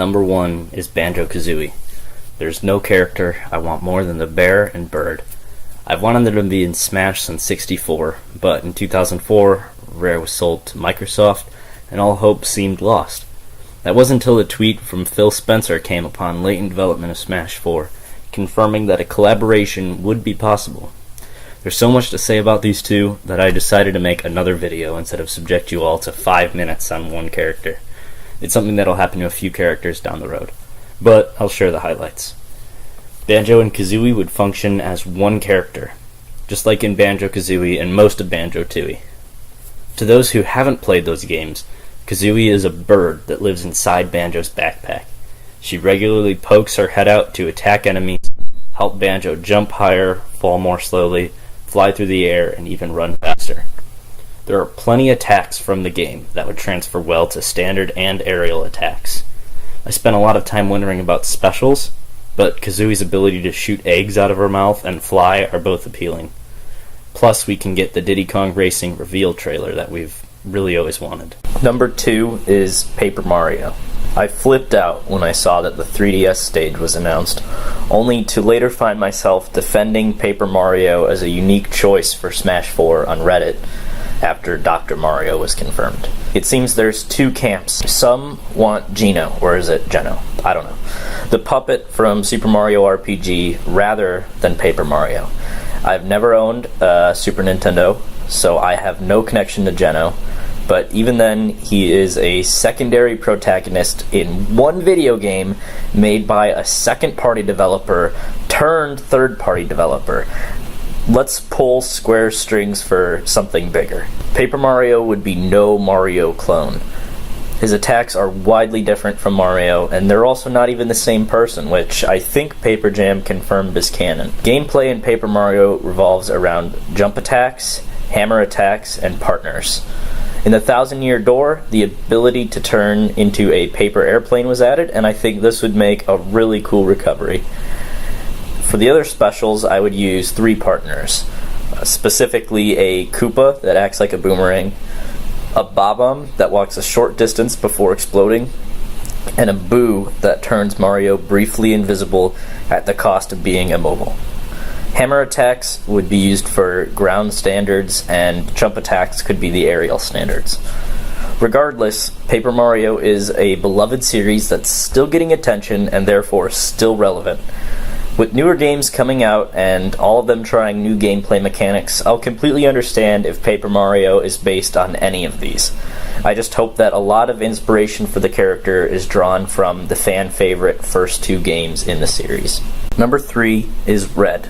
number 1 is Banjo-Kazooie. There's no character I want more than the bear and bird. I've wanted them to be in Smash since '64, but in 2004, Rare was sold to Microsoft, and all hope seemed lost. That wasn't until a tweet from Phil Spencer came upon late in development of Smash 4, confirming that a collaboration would be possible. There's so much to say about these two that I decided to make another video instead of subject you all to 5 minutes on one character. It's something that'll happen to a few characters down the road, but I'll share the highlights. Banjo and Kazooie would function as one character, just like in Banjo-Kazooie and most of Banjo-Tooie. To those who haven't played those games, Kazooie is a bird that lives inside Banjo's backpack. She regularly pokes her head out to attack enemies, help Banjo jump higher, fall more slowly, fly through the air, and even run faster. There are plenty of attacks from the game that would transfer well to standard and aerial attacks. I spent a lot of time wondering about specials, but Kazooie's ability to shoot eggs out of her mouth and fly are both appealing. Plus, we can get the Diddy Kong Racing reveal trailer that we've really always wanted. Number 2 is Paper Mario. I flipped out when I saw that the 3DS stage was announced, only to later find myself defending Paper Mario as a unique choice for Smash 4 on Reddit after Dr. Mario was confirmed. It seems there's 2 camps. Some want Geno, or is it Geno? I don't know. The puppet from Super Mario RPG rather than Paper Mario. I've never owned a Super Nintendo, so I have no connection to Geno. But even then, he is a secondary protagonist in one video game made by a second-party developer turned third-party developer. Let's pull square strings for something bigger. Paper Mario would be no Mario clone. His attacks are widely different from Mario, and they're also not even the same person, which I think Paper Jam confirmed is canon. Gameplay in Paper Mario revolves around jump attacks, hammer attacks, and partners. In the Thousand Year Door, the ability to turn into a paper airplane was added, and I think this would make a really cool recovery. For the other specials, I would use 3 partners, specifically a Koopa that acts like a boomerang, a Bob-omb that walks a short distance before exploding, and a Boo that turns Mario briefly invisible at the cost of being immobile. Hammer attacks would be used for ground standards, and jump attacks could be the aerial standards. Regardless, Paper Mario is a beloved series that's still getting attention and therefore still relevant. With newer games coming out and all of them trying new gameplay mechanics, I'll completely understand if Paper Mario is based on any of these. I just hope that a lot of inspiration for the character is drawn from the fan favorite first 2 games in the series. Number 3 is Red.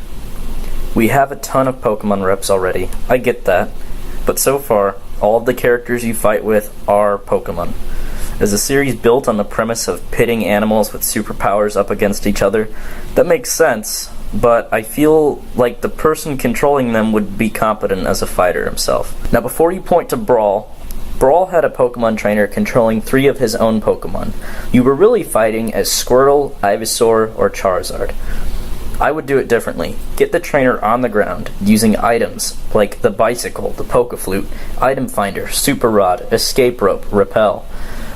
We have a ton of Pokemon reps already, I get that, but so far, all of the characters you fight with are Pokemon. As a series built on the premise of pitting animals with superpowers up against each other, that makes sense, but I feel like the person controlling them would be competent as a fighter himself. Now before you point to Brawl had a Pokemon trainer controlling 3 of his own Pokemon. You were really fighting as Squirtle, Ivysaur, or Charizard. I would do it differently. Get the trainer on the ground, using items like the bicycle, the Poke-Flute, Item Finder, Super Rod, Escape Rope, Repel.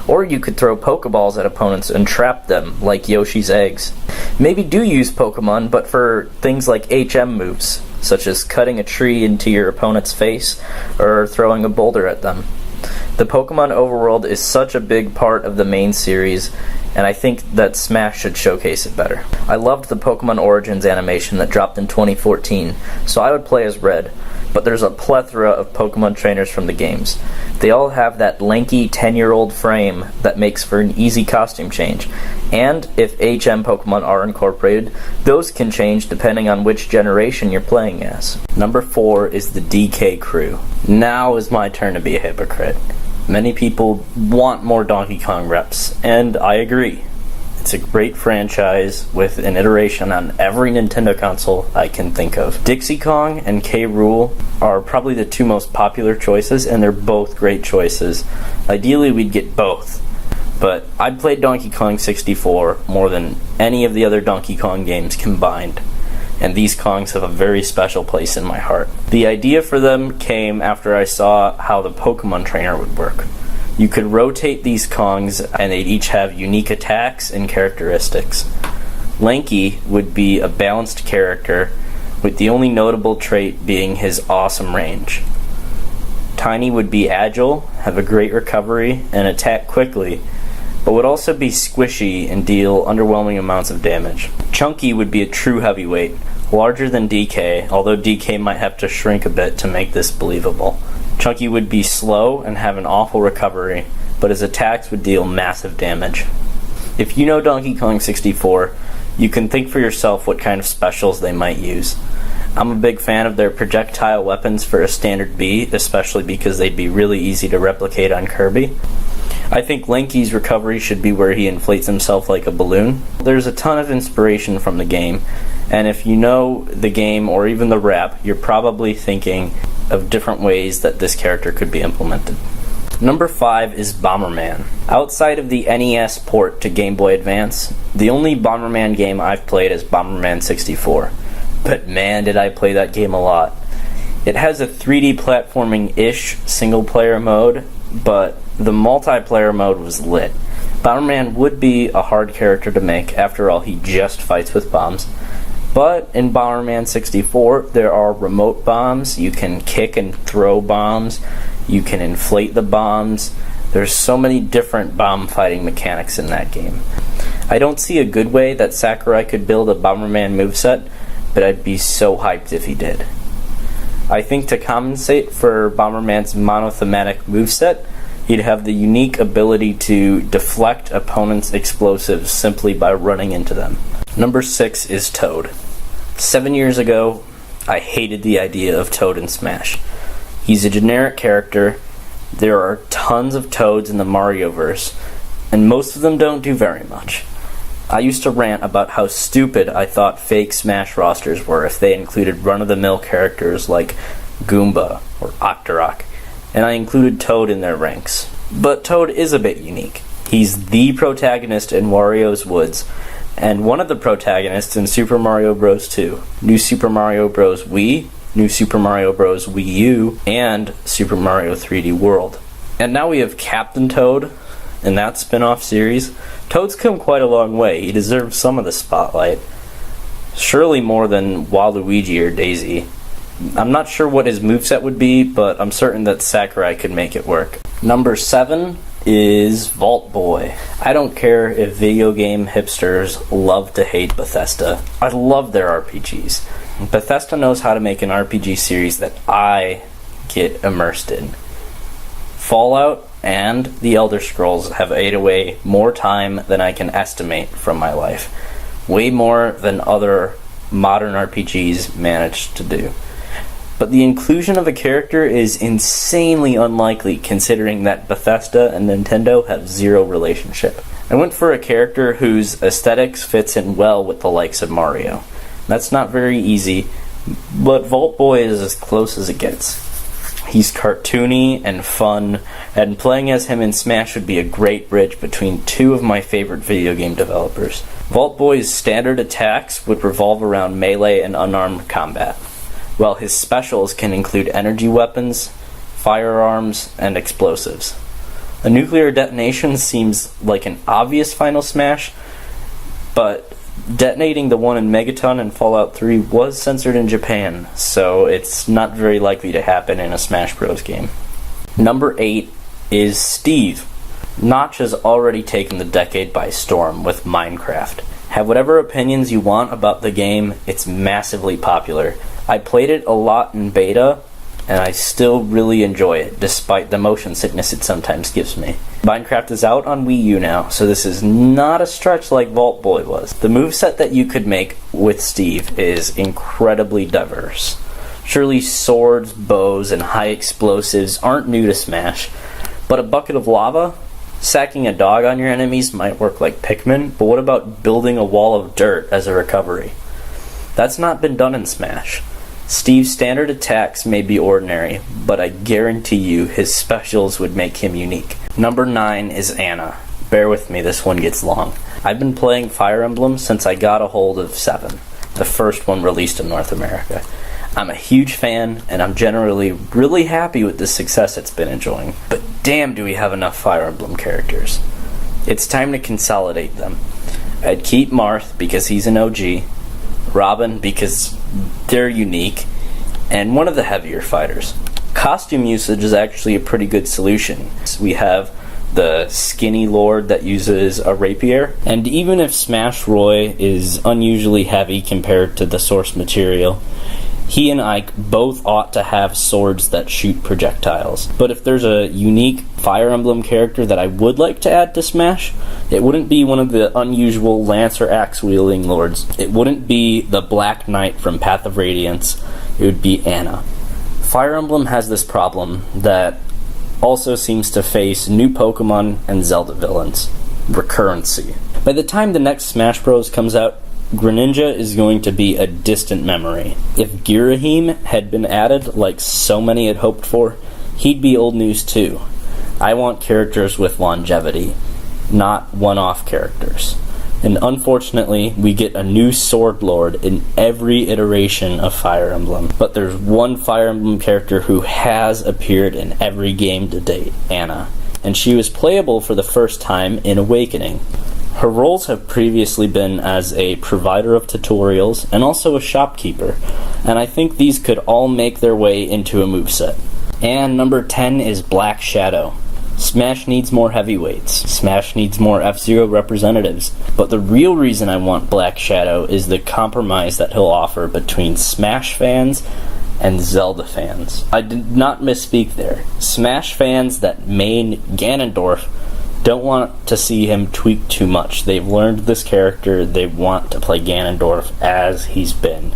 Or you could throw Pokeballs at opponents and trap them, like Yoshi's eggs. Maybe do use Pokemon, but for things like HM moves, such as cutting a tree into your opponent's face, or throwing a boulder at them. The Pokemon overworld is such a big part of the main series, and I think that Smash should showcase it better. I loved the Pokemon Origins animation that dropped in 2014, so I would play as Red, but there's a plethora of Pokemon trainers from the games. They all have that lanky 10-year-old frame that makes for an easy costume change, and if HM Pokemon are incorporated, those can change depending on which generation you're playing as. Number 4 is the DK Crew. Now is my turn to be a hypocrite. Many people want more Donkey Kong reps, and I agree. It's a great franchise with an iteration on every Nintendo console I can think of. Dixie Kong and K. Rool are probably the 2 most popular choices, and they're both great choices. Ideally, we'd get both, but I'd play Donkey Kong 64 more than any of the other Donkey Kong games combined, and these Kongs have a very special place in my heart. The idea for them came after I saw how the Pokemon trainer would work. You could rotate these Kongs, and they'd each have unique attacks and characteristics. Lanky would be a balanced character, with the only notable trait being his awesome range. Tiny would be agile, have a great recovery, and attack quickly, but would also be squishy and deal underwhelming amounts of damage. Chunky would be a true heavyweight, larger than DK, although DK might have to shrink a bit to make this believable. Chunky would be slow and have an awful recovery, but his attacks would deal massive damage. If you know Donkey Kong 64, you can think for yourself what kind of specials they might use. I'm a big fan of their projectile weapons for a standard B, especially because they'd be really easy to replicate on Kirby. I think Lanky's recovery should be where he inflates himself like a balloon. There's a ton of inspiration from the game, and if you know the game or even the rap, you're probably thinking of different ways that this character could be implemented. Number 5 is Bomberman. Outside of the NES port to Game Boy Advance, the only Bomberman game I've played is Bomberman 64. But man, did I play that game a lot. It has a 3D platforming-ish single-player mode, but the multiplayer mode was lit. Bomberman would be a hard character to make, after all he just fights with bombs. But in Bomberman 64, there are remote bombs, you can kick and throw bombs, you can inflate the bombs. There's so many different bomb fighting mechanics in that game. I don't see a good way that Sakurai could build a Bomberman moveset, but I'd be so hyped if he did. I think to compensate for Bomberman's monothematic moveset, he'd have the unique ability to deflect opponents' explosives simply by running into them. Number 6 is Toad. 7 years ago, I hated the idea of Toad in Smash. He's a generic character, there are tons of Toads in the Marioverse, and most of them don't do very much. I used to rant about how stupid I thought fake Smash rosters were if they included run-of-the-mill characters like Goomba or Octorok, and I included Toad in their ranks. But Toad is a bit unique. He's the protagonist in Wario's Woods, and one of the protagonists in Super Mario Bros. 2, New Super Mario Bros. Wii, New Super Mario Bros. Wii U, and Super Mario 3D World. And now we have Captain Toad in that spin-off series. Toad's come quite a long way. He deserves some of the spotlight. Surely more than Waluigi or Daisy. I'm not sure what his moveset would be, but I'm certain that Sakurai could make it work. Number 7 is Vault Boy. I don't care if video game hipsters love to hate Bethesda. I love their RPGs. Bethesda knows how to make an RPG series that I get immersed in. Fallout and The Elder Scrolls have ate away more time than I can estimate from my life. Way more than other modern RPGs managed to do. But the inclusion of a character is insanely unlikely considering that Bethesda and Nintendo have zero relationship. I went for a character whose aesthetics fits in well with the likes of Mario. That's not very easy, but Vault Boy is as close as it gets. He's cartoony and fun, and playing as him in Smash would be a great bridge between two of my favorite video game developers. Vault Boy's standard attacks would revolve around melee and unarmed combat, while his specials can include energy weapons, firearms, and explosives. A nuclear detonation seems like an obvious final Smash, but detonating the one in Megaton in Fallout 3 was censored in Japan, so it's not very likely to happen in a Smash Bros. Game. Number 8 is Steve. Notch has already taken the decade by storm with Minecraft. Have whatever opinions you want about the game, it's massively popular. I played it a lot in beta, and I still really enjoy it, despite the motion sickness it sometimes gives me. Minecraft is out on Wii U now, so this is not a stretch like Vault Boy was. The moveset that you could make with Steve is incredibly diverse. Surely swords, bows, and high explosives aren't new to Smash, but a bucket of lava? Sacking a dog on your enemies might work like Pikmin, but what about building a wall of dirt as a recovery? That's not been done in Smash. Steve's standard attacks may be ordinary, but I guarantee you his specials would make him unique. Number 9 is Anna. Bear with me, this one gets long. I've been playing Fire Emblem since I got a hold of 7, the first one released in North America. I'm a huge fan, and I'm generally really happy with the success it's been enjoying. But damn do we have enough Fire Emblem characters. It's time to consolidate them. I'd keep Marth because he's an OG, Robin because they're unique, and one of the heavier fighters. Costume usage is actually a pretty good solution. We have the skinny lord that uses a rapier, and even if Smash Roy is unusually heavy compared to the source material, he and Ike both ought to have swords that shoot projectiles. But if there's a unique Fire Emblem character that I would like to add to Smash, it wouldn't be one of the unusual lance or axe wielding lords. It wouldn't be the Black Knight from Path of Radiance. It would be Anna. Fire Emblem has this problem that also seems to face new Pokemon and Zelda villains. Recurrency. By the time the next Smash Bros. Comes out, Greninja is going to be a distant memory. If Girahim had been added, like so many had hoped for, he'd be old news too. I want characters with longevity, not one-off characters. And unfortunately, we get a new Sword Lord in every iteration of Fire Emblem. But there's one Fire Emblem character who has appeared in every game to date, Anna. And she was playable for the first time in Awakening. Her roles have previously been as a provider of tutorials and also a shopkeeper, and I think these could all make their way into a moveset. And number 10 is Black Shadow. Smash needs more heavyweights. Smash needs more F-Zero representatives. But the real reason I want Black Shadow is the compromise that he'll offer between Smash fans and Zelda fans. I did not misspeak there. Smash fans that main Ganondorf don't want to see him tweak too much. They've learned this character, they want to play Ganondorf as he's been.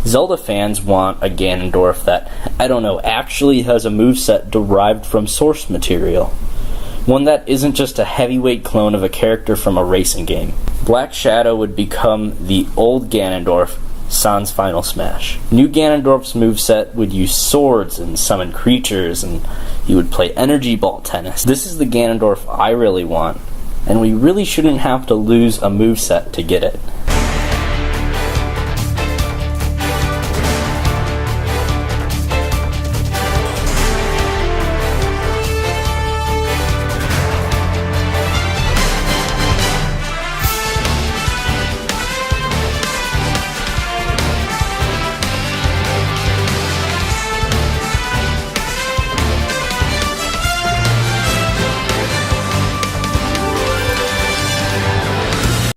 Zelda fans want a Ganondorf that, actually has a moveset derived from source material. One that isn't just a heavyweight clone of a character from a racing game. Black Shadow would become the old Ganondorf, sans Final Smash. New Ganondorf's moveset would use swords and summon creatures, and he would play energy ball tennis. This is the Ganondorf I really want, and we really shouldn't have to lose a moveset to get it.